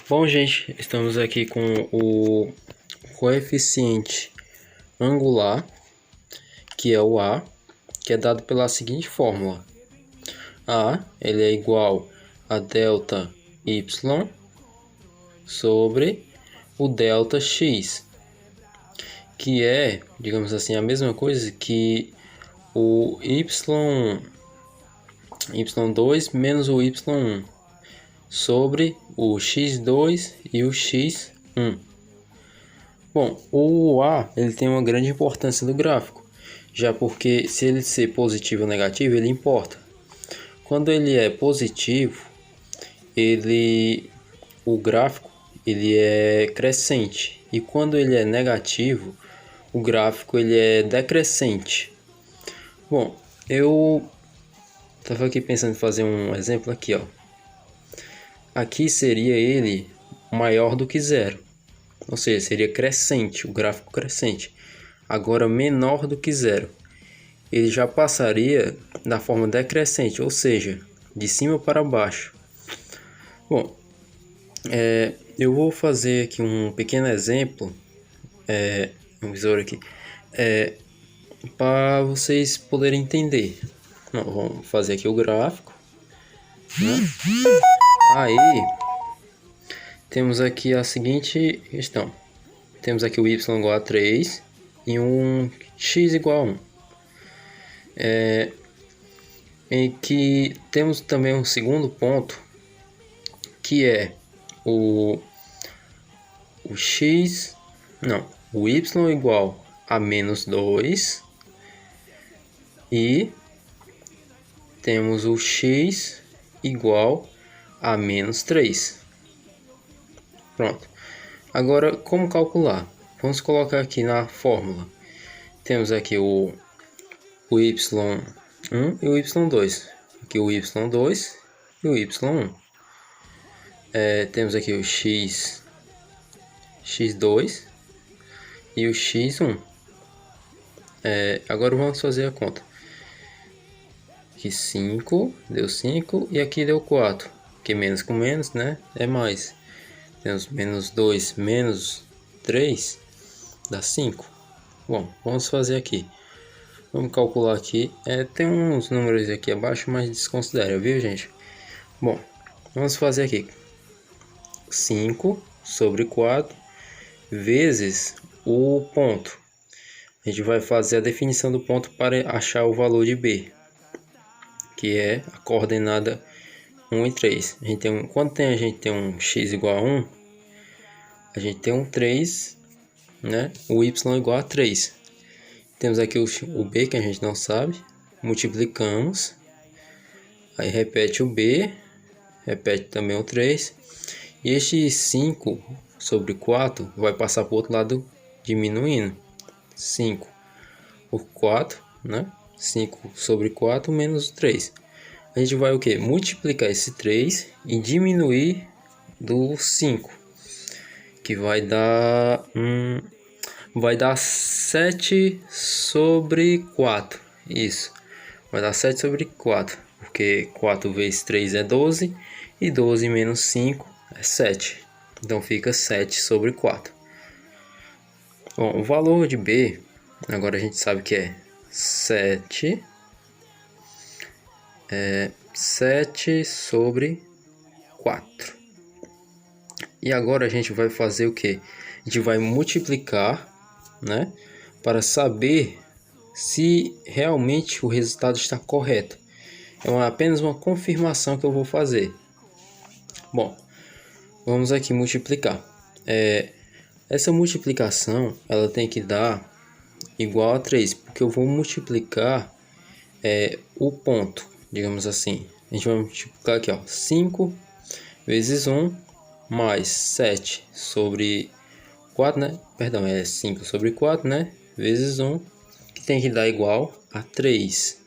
Bom, gente, estamos aqui com o coeficiente angular, que é o A, que é dado pela seguinte fórmula. A, ele é igual a delta y sobre o delta x, que é, digamos assim, a mesma coisa que o y2 menos o y1 sobre o x2 e o x1. Bom, o A ele tem uma grande importância no gráfico, já porque se ele ser positivo ou negativo, ele importa. Quando ele é positivo, o gráfico ele é crescente, e quando ele é negativo, o gráfico ele é decrescente. Bom, eu estava aqui pensando em fazer um exemplo aqui, ó. Aqui seria ele maior do que zero, ou seja, seria crescente, o gráfico crescente. Agora menor do que zero, ele já passaria da forma decrescente, ou seja, de cima para baixo. Bom, eu vou fazer aqui um pequeno exemplo, um visor aqui, para vocês poderem entender. Vamos fazer aqui o gráfico, né? Aí temos aqui a seguinte questão: temos aqui o y igual a 3 e um x igual a 1. Em que temos também um segundo ponto, que é o y igual a menos 2 e temos o x igual a menos 3. Pronto. Agora, como calcular? Vamos colocar aqui na fórmula. Temos aqui o y1 e o y2. Aqui o y2 e o y1. Temos aqui o x2 e o x1. Agora vamos fazer a conta. Aqui 5, deu 5 e aqui deu 4. Porque menos com menos, né? É mais. Temos menos 2 menos 3 dá 5. Bom, vamos fazer aqui. Vamos calcular aqui. Tem uns números aqui abaixo, mas desconsidera, viu, gente? Bom, vamos fazer aqui. 5 sobre 4 vezes o ponto. A gente vai fazer a definição do ponto para achar o valor de B, que é a coordenada 1 e 3. Quando a gente tem um x igual a 1, a gente tem um 3, né? O y igual a 3. Temos aqui o B, que a gente não sabe. Multiplicamos. Aí repete o B. Repete também o 3. E este 5 sobre 4 vai passar para o outro lado diminuindo. 5 por 4, né? 5 sobre 4 menos 3. A gente vai o que? Multiplicar esse 3 e diminuir do 5, que vai dar 7 sobre 4. Isso, vai dar 7 sobre 4, porque 4 vezes 3 é 12 e 12 menos 5 é 7. Então fica 7 sobre 4. Bom, o valor de B, agora a gente sabe que é 7 sobre 4. E agora a gente vai fazer o que? A gente vai multiplicar, né, para saber se realmente o resultado está correto. Apenas uma confirmação que eu vou fazer. Bom, vamos aqui multiplicar. Essa multiplicação ela tem que dar igual a 3, porque eu vou multiplicar o ponto, digamos assim. A gente vai multiplicar aqui, ó, 5 vezes 1 mais 7 sobre 4, né? Perdão, é 5 sobre 4, né? Vezes 1, que tem que dar igual a 3.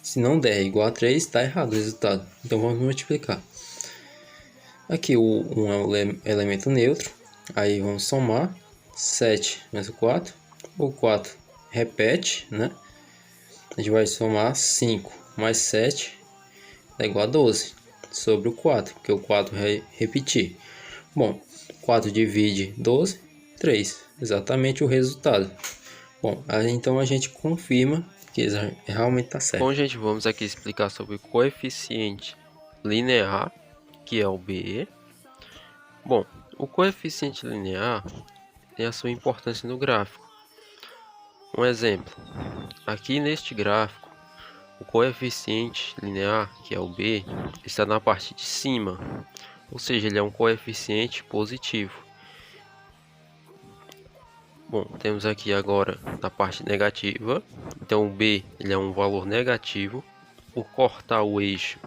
Se não der igual a 3, está errado o resultado. Então vamos multiplicar. Aqui o 1 é o elemento neutro. Aí vamos somar 7 menos 4. O 4 repete, né? A gente vai somar 5 mais 7 é igual a 12 sobre o 4, porque o 4 vai repetir. Bom, 4 divide 12, 3. Exatamente o resultado. Bom, então a gente confirma que realmente está certo. Bom, gente, vamos aqui explicar sobre o coeficiente linear, que é o B. Bom, o coeficiente linear tem a sua importância no gráfico. Um exemplo, aqui neste gráfico, o coeficiente linear, que é o B, está na parte de cima, ou seja, ele é um coeficiente positivo. Bom, temos aqui agora na parte negativa, então o B ele é um valor negativo. Por cortar o eixo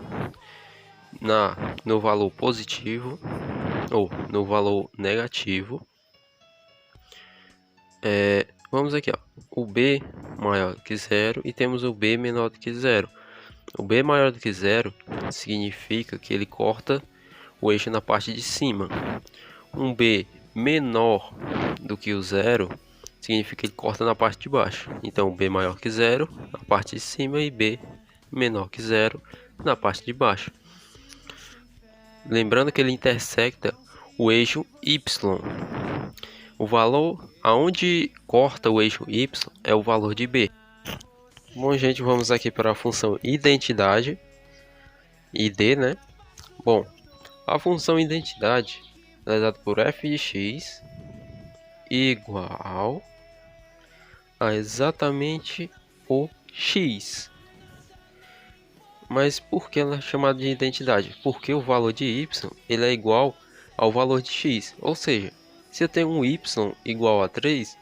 no valor positivo ou no valor negativo, vamos aqui, ó, o B maior do que zero e temos o B menor do que zero. O B maior do que zero significa que ele corta o eixo na parte de cima. Um B menor do que o zero significa que ele corta na parte de baixo. Então, B maior que zero na parte de cima e B menor que zero na parte de baixo. Lembrando que ele intersecta o eixo Y. O valor aonde corta o eixo Y é o valor de B. Bom, gente, vamos aqui para a função identidade, ID, né? Bom, a função identidade é dada por f de x igual a exatamente o x. Mas por que ela é chamada de identidade? Porque o valor de y ele é igual ao valor de x. Ou seja, se eu tenho um y igual a 3,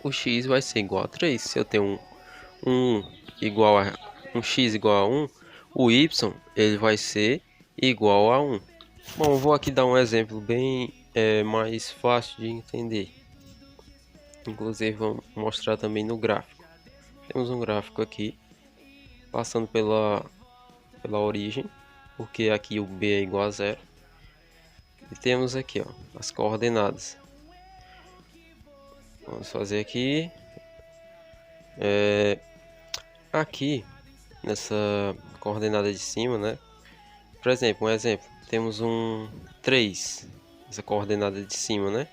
o x vai ser igual a 3. Se eu tenho um x igual a 1, o y ele vai ser igual a 1. Bom, eu vou aqui dar um exemplo bem mais fácil de entender. Inclusive, vamos mostrar também no gráfico. Temos um gráfico aqui, passando pela origem, porque aqui o B é igual a 0. E temos aqui, ó, as coordenadas. Vamos fazer aqui. Aqui, nessa coordenada de cima, né? Por exemplo, temos um 3, essa coordenada de cima, né?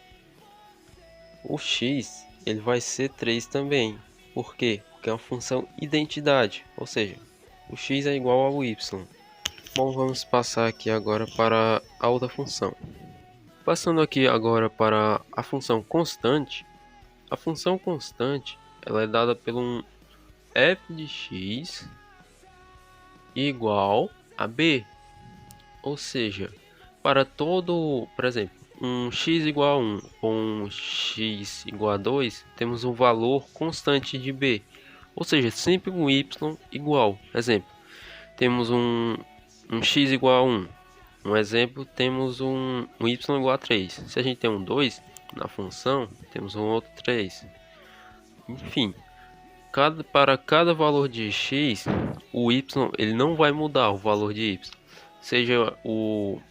O x, ele vai ser 3 também. Por quê? Porque é uma função identidade, ou seja, o x é igual ao y. Bom, vamos passar aqui agora para a outra função. Passando aqui agora para a função constante. A função constante, ela é dada pelo um f de x igual a b. Ou seja, para todo, por exemplo, um x igual a 1 ou um x igual a 2, temos um valor constante de b. Ou seja, sempre um y igual. Exemplo, temos um x igual a 1. Um exemplo, temos um y igual a 3. Se a gente tem um 2 na função, temos um outro 3. Enfim, para cada valor de x, o y ele não vai mudar o valor de y. Seja o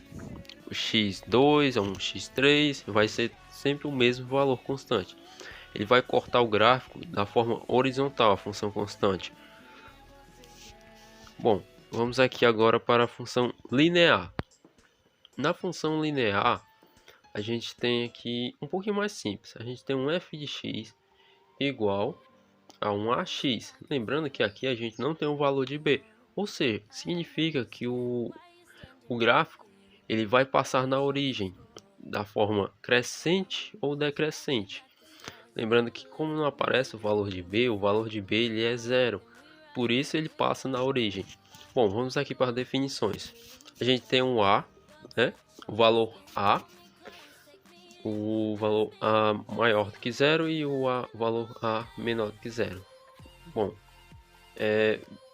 x2 ou um x3, vai ser sempre o mesmo valor constante. Ele vai cortar o gráfico da forma horizontal, a função constante. Bom, vamos aqui agora para a função linear. Na função linear, a gente tem aqui um pouquinho mais simples. A gente tem um f de x igual a um ax. Lembrando que aqui a gente não tem um valor de b. Ou seja, significa que o gráfico ele vai passar na origem da forma crescente ou decrescente. Lembrando que como não aparece o valor de b ele é zero. Por isso ele passa na origem. Bom, vamos aqui para as definições. A gente tem um a, né? O valor a maior do que zero e o valor a menor do que zero. Bom,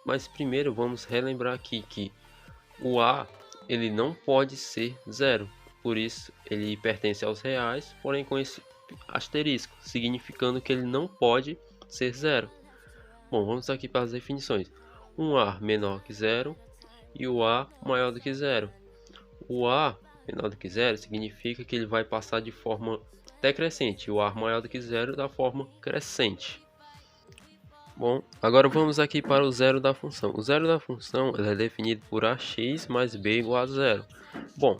mas primeiro vamos relembrar aqui que o a ele não pode ser zero, por isso ele pertence aos reais, porém com esse asterisco, significando que ele não pode ser zero. Bom, vamos aqui para as definições. Um a menor que zero e o a maior do que zero. O a menor do que zero significa que ele vai passar de forma decrescente, o a maior do que zero da forma crescente. Bom, agora vamos aqui para o zero da função. O zero da função ele é definido por ax mais b igual a zero. Bom,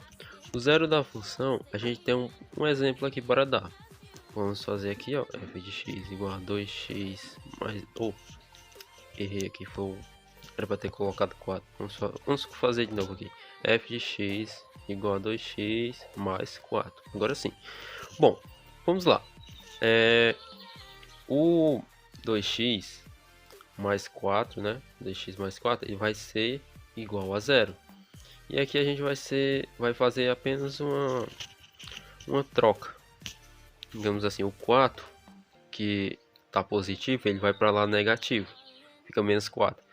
O zero da função, a gente tem um exemplo aqui para dar. Vamos fazer aqui, ó, f de x igual a 2x mais... errei aqui, era para ter colocado 4. Vamos fazer de novo aqui. F de x igual a 2x mais 4. Agora sim. Bom, vamos lá. O 2x mais 4, né? 2x mais 4, ele vai ser igual a 0. E aqui a gente vai fazer apenas uma troca. Digamos assim, o 4, que está positivo, ele vai para lá negativo. Fica menos 4.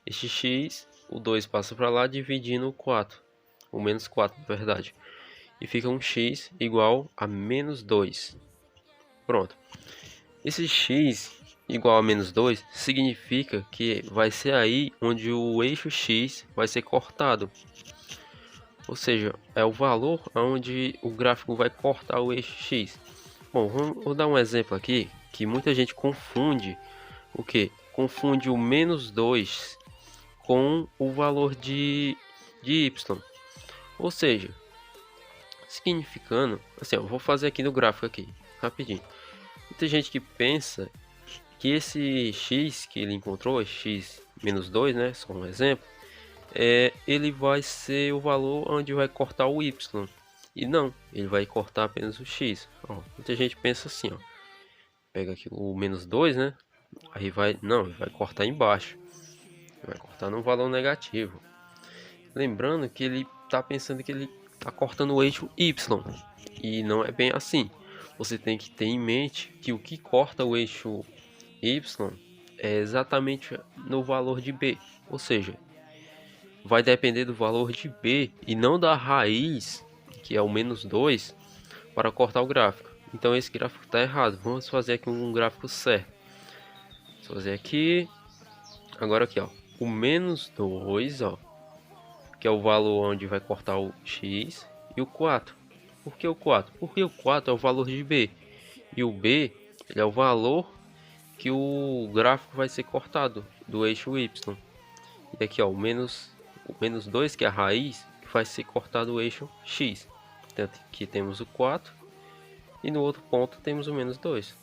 Este x, o 2 passa para lá dividindo o 4. O menos 4, na verdade. E fica um x igual a menos 2. Pronto. Esse x igual a menos 2 significa que vai ser aí onde o eixo x vai ser cortado. Ou seja, é o valor onde o gráfico vai cortar o eixo x. Bom, vou dar um exemplo aqui que muita gente confunde o que? Confunde o menos 2 com o valor de y. Ou seja, significando, assim, eu vou fazer aqui no gráfico aqui, rapidinho. Muita gente que pensa que esse x que ele encontrou, x menos 2, né, só um exemplo, ele vai ser o valor onde vai cortar o y. E não, ele vai cortar apenas o x. Ó, muita gente pensa assim, ó. Pega aqui o menos 2, né? Aí não, ele vai cortar embaixo. Vai cortar no valor negativo. Lembrando que ele está pensando que ele está cortando o eixo y. E não é bem assim. Você tem que ter em mente que o que corta o eixo y é exatamente no valor de b. Ou seja, vai depender do valor de b e não da raiz, que é o menos 2, para cortar o gráfico. Então esse gráfico está errado. Vamos fazer aqui um gráfico certo. Vou fazer aqui. Agora aqui, ó. O menos 2, ó, que é o valor onde vai cortar o x, e o 4. Por que o 4? Porque o 4 é o valor de b. E o b, ele é o valor que o gráfico vai ser cortado do eixo y. E aqui, ó, o menos 2, que é a raiz, que vai ser cortado o eixo x. Tanto que temos o 4 e no outro ponto temos o menos 2.